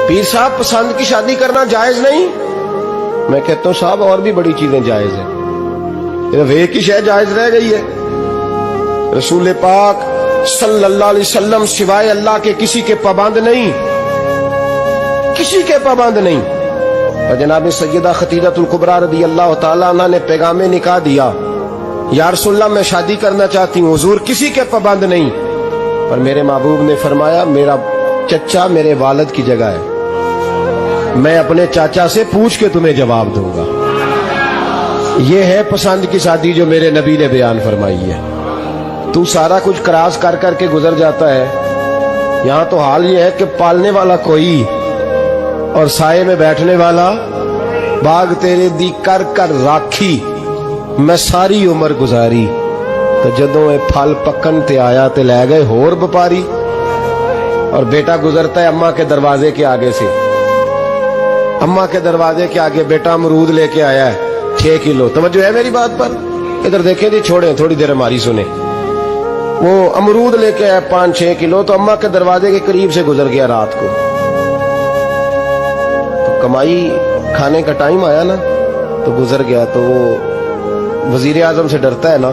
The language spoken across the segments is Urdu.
پیر صاحب پسند کی شادی کرنا جائز نہیں؟ میں کہتا ہوں صاحب اور بھی بڑی چیزیں جائز ہیں، صرف ایک ہی شے جائز رہ گئی ہے۔ رسول پاک صلی اللہ علیہ وسلم سوائے اللہ کے کسی کے پابند نہیں، کسی کے پابند نہیں۔ اور جناب سیدہ خدیجہ الکبریٰ رضی اللہ تعالیٰ عنہ نے پیغام نکاح دیا، یا رسول اللہ میں شادی کرنا چاہتی ہوں، حضور کسی کے پابند نہیں، پر میرے محبوب نے فرمایا میرا چچا میرے والد کی جگہ ہے، میں اپنے چاچا سے پوچھ کے تمہیں جواب دوں گا۔ یہ ہے پسند کی شادی جو میرے نبی نے بیان فرمائی ہے۔ تو سارا کچھ کراس کر کر کے گزر جاتا ہے، یہاں تو حال یہ ہے کہ پالنے والا کوئی اور سائے میں بیٹھنے والا، باغ تیرے دی کر کر راکھی میں ساری عمر گزاری، تو جدوں اے پھل پکن تے آیا تے لے گئے ہور بپاری۔ اور بیٹا گزرتا ہے اماں کے دروازے کے آگے سے، اماں کے دروازے کے آگے بیٹا امرود لے کے آیا ہے 6 کلو۔ توجہ ہے میری بات پر؟ ادھر دیکھیں جی، چھوڑیں تھوڑی دیر ہماری سنیں۔ وہ امرود لے کے آیا 5-6 کلو، تو اماں کے دروازے کے قریب سے گزر گیا رات کو، تو کمائی کھانے کا ٹائم آیا نا تو گزر گیا۔ تو وہ وزیر اعظم سے ڈرتا ہے نا،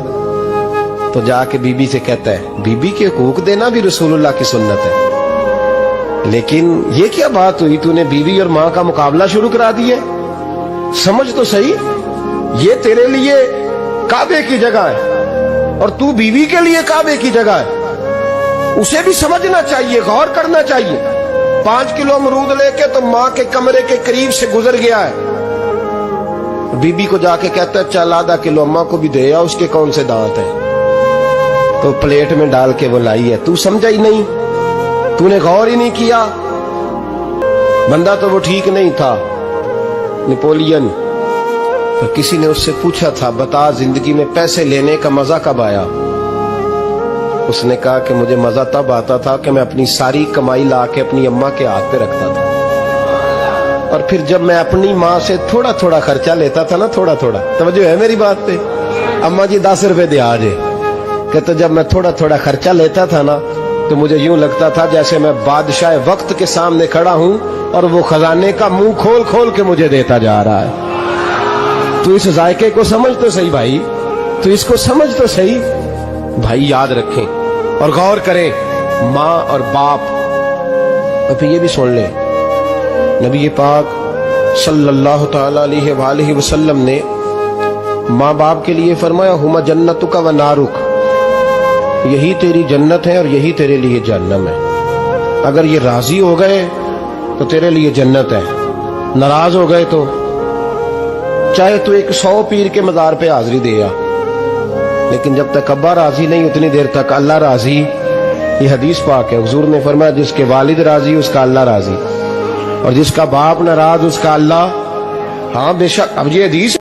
تو جا کے بی بی سے کہتا ہے بی بی کے حقوق دینا بھی رسول اللہ کی سنت ہے، لیکن یہ کیا بات ہوئی، تو نے بیوی اور ماں کا مقابلہ شروع کرا دیا؟ سمجھ تو صحیح، یہ تیرے لیے کعبے کی جگہ ہے اور تو بیوی کے لیے کعبے کی جگہ ہے، اسے بھی سمجھنا چاہیے، غور کرنا چاہیے۔ 5 کلو امرود لے کے تو ماں کے کمرے کے قریب سے گزر گیا ہے، بی بی کو جا کے کہتا ہے چل آدھا کلو اماں کو بھی دے آ، اس کے کون سے دانت ہیں، تو پلیٹ میں ڈال کے وہ لائی ہے۔ تو سمجھا ہی نہیں، تو نے غور ہی نہیں کیا۔ بندہ تو وہ ٹھیک نہیں تھا، نیپولین، تو کسی نے اس سے پوچھا تھا بتا زندگی میں پیسے لینے کا مزہ کب آیا؟ اس نے کہا کہ مجھے مزہ تب آتا تھا کہ میں اپنی ساری کمائی لا کے اپنی اماں کے ہاتھ پہ رکھتا تھا، اور پھر جب میں اپنی ماں سے تھوڑا تھوڑا خرچہ لیتا تھا نا، تھوڑا تھوڑا، توجہ ہے میری بات پہ؟ اماں جی 10 روپے دے آجے، کہ تو جب میں تھوڑا تھوڑا خرچہ لیتا تھا نا تو مجھے یوں لگتا تھا جیسے میں بادشاہ وقت کے سامنے کھڑا ہوں اور وہ خزانے کا منہ کھول کھول کے مجھے دیتا جا رہا ہے۔ تو اس ذائقے کو سمجھ تو صحیح بھائی، تو اس کو سمجھ تو صحیح بھائی، یاد رکھیں اور غور کریں۔ ماں اور باپ، اور پھر یہ بھی سن لیں، نبی پاک صلی اللہ تعالی علیہ وآلہ وسلم نے ماں باپ کے لیے فرمایا ہما جنتک و نارک، یہی تیری جنت ہے اور یہی تیرے لیے جہنم ہے۔ اگر یہ راضی ہو گئے تو تیرے لیے جنت ہے، ناراض ہو گئے تو چاہے تو 100 پیر کے مزار پہ حاضری دے آ، لیکن جب تک ابا راضی نہیں اتنی دیر تک اللہ راضی۔ یہ حدیث پاک ہے، حضور نے فرمایا جس کے والد راضی اس کا اللہ راضی، اور جس کا باپ ناراض اس کا اللہ، ہاں بے شک۔ اب یہ حدیث